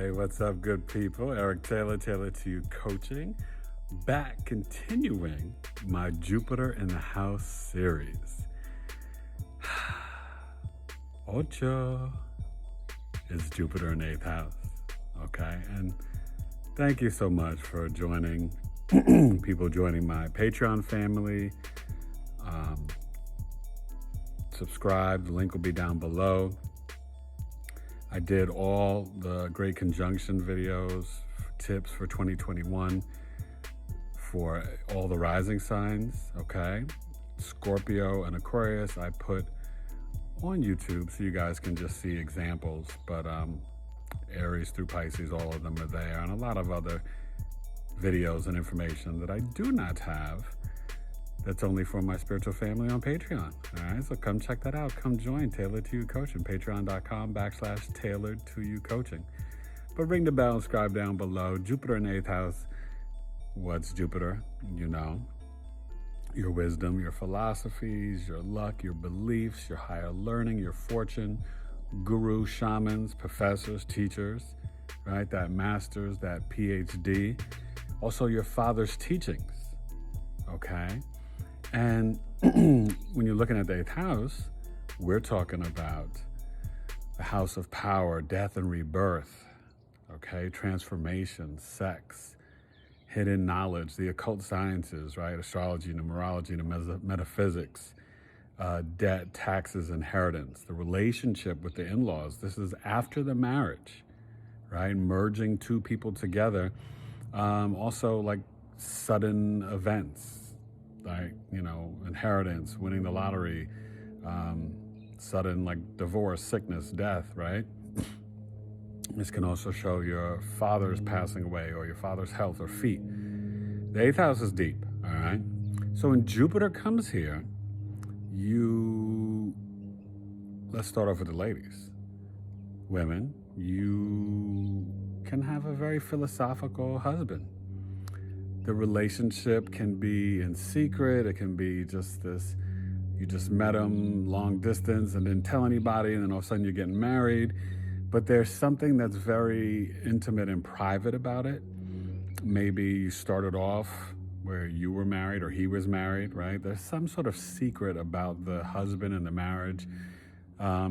Hey, what's up, good people? Eric Taylor, Taylor to You Coaching, back continuing my Jupiter in the House series. Ocho is Jupiter in 8th house, okay? And thank you so much for joining, people joining my Patreon family. Subscribe, the link will be down below. I did all the great conjunction videos, tips for 2021 for all the rising signs, okay? Scorpio and Aquarius, I put on YouTube so you guys can just see examples, but Aries through Pisces, all of them are there, and a lot of other videos and information that I do not have that's only for my spiritual family on Patreon. All right, so come check that out. Come join Taylor to You Coaching, patreon.com/Tailored to You Coaching. But ring the bell and subscribe down below. Jupiter in 8th house. What's Jupiter? You know, your wisdom, your philosophies, your luck, your beliefs, your higher learning, your fortune, guru, shamans, professors, teachers, right? That master's, that PhD. Also your father's teachings, okay? And when you're looking at the 8th house, we're talking about the house of power, death and rebirth, okay? Transformation, sex, hidden knowledge, the occult sciences, right? Astrology, numerology, metaphysics, debt, taxes, inheritance, the relationship with the in-laws. This is after the marriage, right? Merging two people together. Also like sudden events, like, you know, inheritance, winning the lottery, sudden like divorce, sickness, death, right? This can also show your father's passing away or your father's health or feet. The 8th house is deep, all right? So when Jupiter comes here, let's start off with the ladies. Women, you can have a very philosophical husband. The relationship can be in secret. It can be just this, you just met him long distance and didn't tell anybody, and then all of a sudden you're getting married. But there's something that's very intimate and private about it. Maybe you started off where you were married or he was married, right? There's some sort of secret about the husband and the marriage.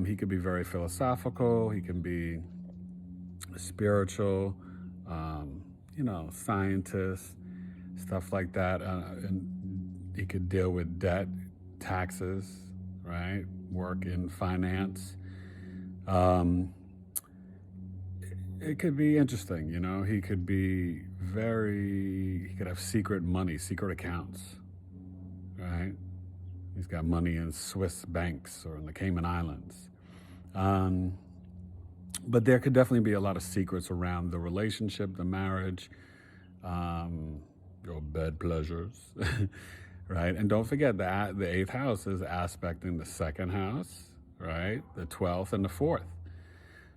He could be very philosophical. He can be spiritual, scientist, stuff like that. And he could deal with debt, taxes, right? Work in finance. It could be interesting, you know. He could have secret money, secret accounts, right? He's got money in Swiss banks or in the Cayman Islands. But there could definitely be a lot of secrets around the relationship, the marriage, your bed pleasures, right? And don't forget that the 8th house is aspecting the 2nd house, right? The 12th and the 4th.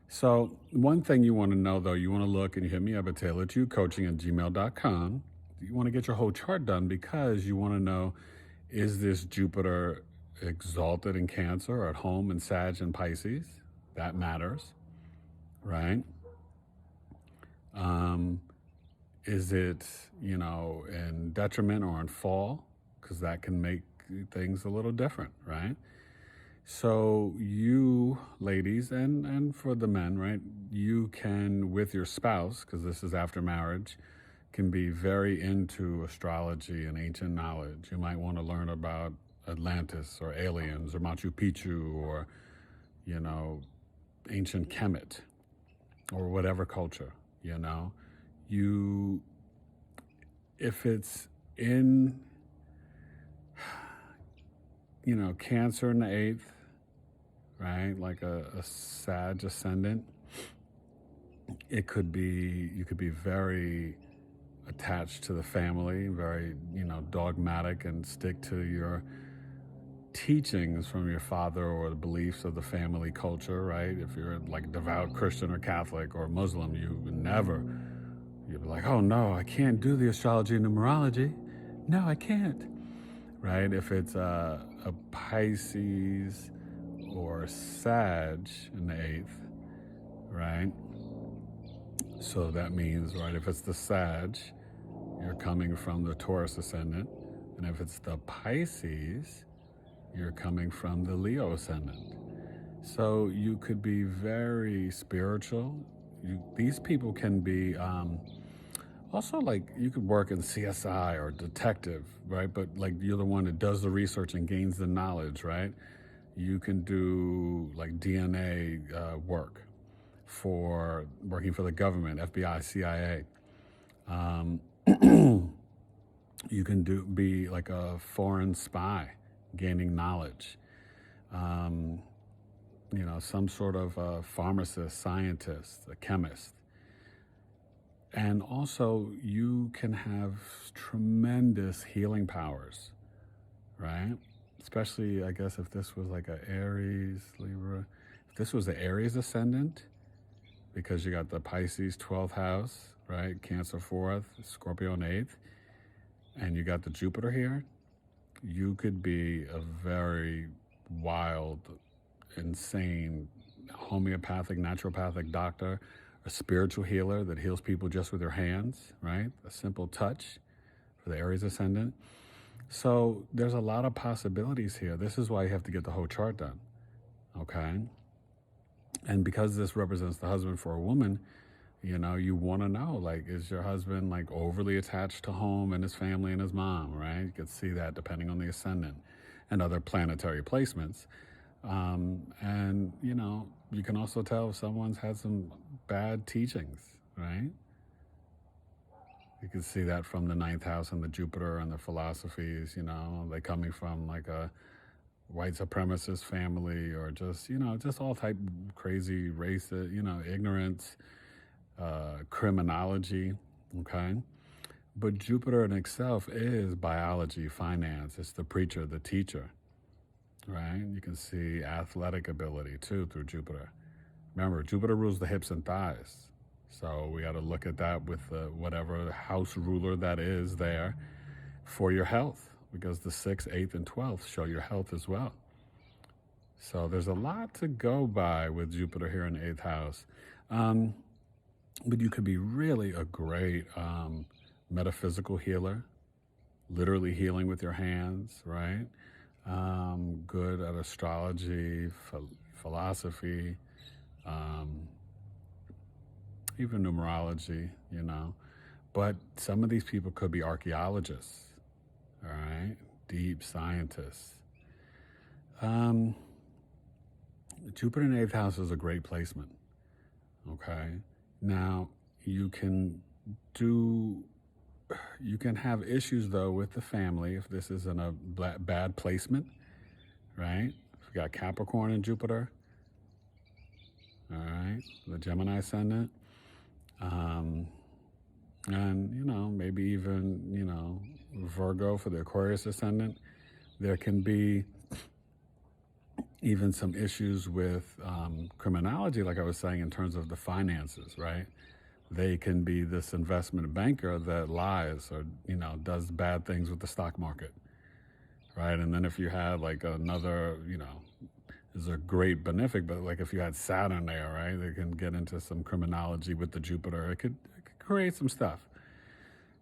So one thing you want to know, though, you want to look and you hit me up at tailoredtoyoucoaching@gmail.com. You want to get your whole chart done because you want to know, is this Jupiter exalted in Cancer or at home in Sag and Pisces? That matters, right? Is it, in detriment or in fall? Because that can make things a little different, right? So you ladies, and for the men, right, you can, with your spouse, because this is after marriage, can be very into astrology and ancient knowledge. You might want to learn about Atlantis or aliens or Machu Picchu or, ancient Kemet or whatever culture, if it's in, Cancer in the 8th, right? Like a Sag ascendant, you could be very attached to the family, very, dogmatic and stick to your teachings from your father or the beliefs of the family culture, right? If you're like devout Christian or Catholic or Muslim, you'd be like, oh no, I can't do the astrology and numerology. No, I can't. Right? If it's a Pisces or Sag in the 8th, right? So that means, right, if it's the Sag, you're coming from the Taurus ascendant. And if it's the Pisces, you're coming from the Leo ascendant. So you could be very spiritual. These people can be also, like, you could work in CSI or detective, right? But like you're the one that does the research and gains the knowledge, right? You can do like DNA work for working for the government, FBI, CIA. Um, you can be like a foreign spy, gaining knowledge. Um, some sort of a pharmacist, scientist, a chemist. And also, you can have tremendous healing powers, right? Especially, I guess, if this was like a Aries, Libra. If this was the Aries ascendant, because you got the Pisces 12th house, right? Cancer 4th, Scorpio 8th, and you got the Jupiter here, you could be a very wild, insane homeopathic, naturopathic doctor, a spiritual healer that heals people just with their hands, right? A simple touch for the Aries ascendant. So there's a lot of possibilities here. This is why you have to get the whole chart done, okay? And because this represents the husband for a woman, you want to know, like, is your husband like overly attached to home and his family and his mom, right? You could see that depending on the ascendant and other planetary placements. And, you can also tell if someone's had some bad teachings, right? You can see that from the 9th house and the Jupiter and the philosophies, they coming from like a white supremacist family or just, just all type crazy race, ignorance, criminology, okay? But Jupiter in itself is biology, finance. It's the preacher, the teacher, right? You can see athletic ability too through Jupiter. Remember, Jupiter rules the hips and thighs. So we got to look at that with whatever house ruler that is there for your health, because the 6th, 8th, and 12th show your health as well. So there's a lot to go by with Jupiter here in the 8th house. But you could be really a great metaphysical healer, literally healing with your hands, right? Good at astrology, philosophy, even numerology, But some of these people could be archaeologists, all right? Deep scientists. Jupiter in 8th house is a great placement, okay? Now, you can have issues, though, with the family if this is in a bad placement, right? If you got Capricorn and Jupiter, all right, the Gemini ascendant, and, maybe even, Virgo for the Aquarius ascendant. There can be even some issues with criminology, like I was saying, in terms of the finances, right? They can be this investment banker that lies or, does bad things with the stock market, right? And then if you had like another, is a great benefic, but like if you had Saturn there, right, they can get into some criminology with the Jupiter. It could create some stuff.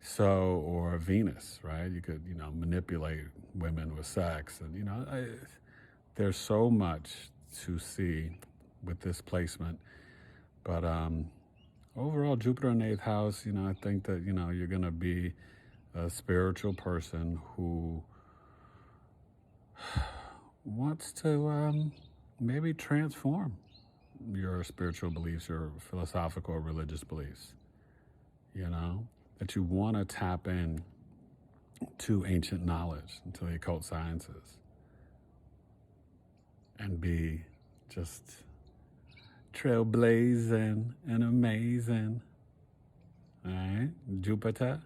So, or Venus, right? You could, manipulate women with sex. And, there's so much to see with this placement. But overall, Jupiter in the 8th house, I think that, you're going to be a spiritual person who wants to maybe transform your spiritual beliefs, your philosophical or religious beliefs, that you want to tap in to ancient knowledge, to the occult sciences, and be just trailblazing and amazing, all right, Jupiter.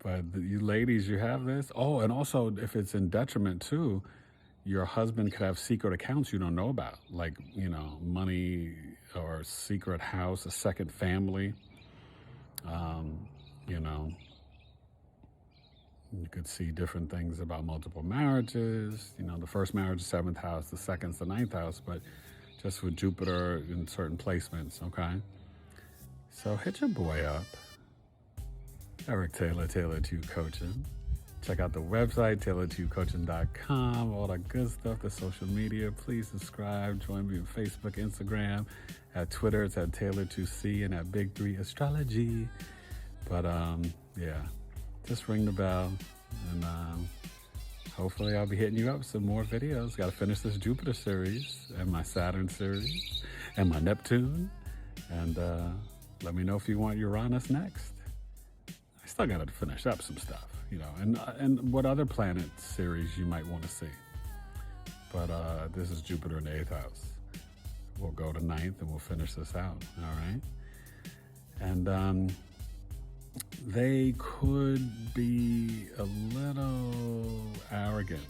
But you ladies, you have this. Oh, and also if it's in detriment too, your husband could have secret accounts you don't know about, like, money or secret house, a second family. You could see different things about multiple marriages. The first marriage is 7th house, the second's the 9th house, but just with Jupiter in certain placements, okay? So hit your boy up, Eric Taylor, Taylor 2 Coaching. Check out the website, taylor2coaching.com, all that good stuff, the social media. Please subscribe. Join me on Facebook, Instagram. At Twitter, it's at Taylor2C, and at Big 3 Astrology. But, yeah, just ring the bell, and hopefully I'll be hitting you up with some more videos. Got to finish this Jupiter series, and my Saturn series, and my Neptune. And let me know if you want Uranus next. I still got to finish up some stuff, you know, and what other planet series you might want to see. But this is Jupiter in the 8th house. We'll go to 9th and we'll finish this out, all right? And they could be a little arrogant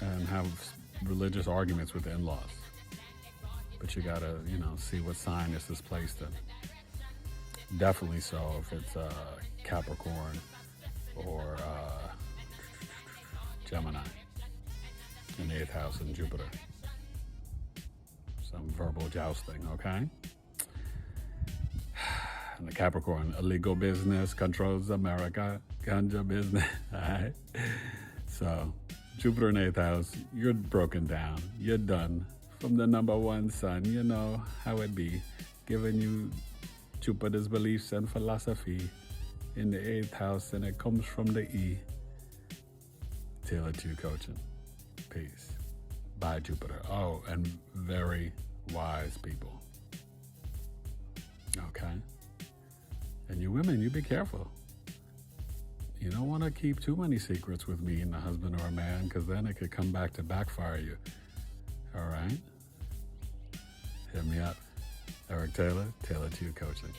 and have religious arguments with the in-laws. But you gotta, you know, see what sign this is placed in. Definitely so if it's Capricorn or Gemini in the 8th house in Jupiter. Some verbal jousting, okay? And the Capricorn, illegal business, controls America, ganja business, all right? So Jupiter in 8th house, you're broken down. You're done. From the number one sun, you know how it be. Giving you Jupiter's beliefs and philosophy in the 8th house, and it comes from the E. Taylor 2 Coaching. Peace. Bye, Jupiter. Oh, and very wise people. Okay? And you women, you be careful. You don't want to keep too many secrets with me and a husband or a man, because then it could come back to backfire you. All right? Hit me up. Eric Taylor, Taylor 2 Coaching.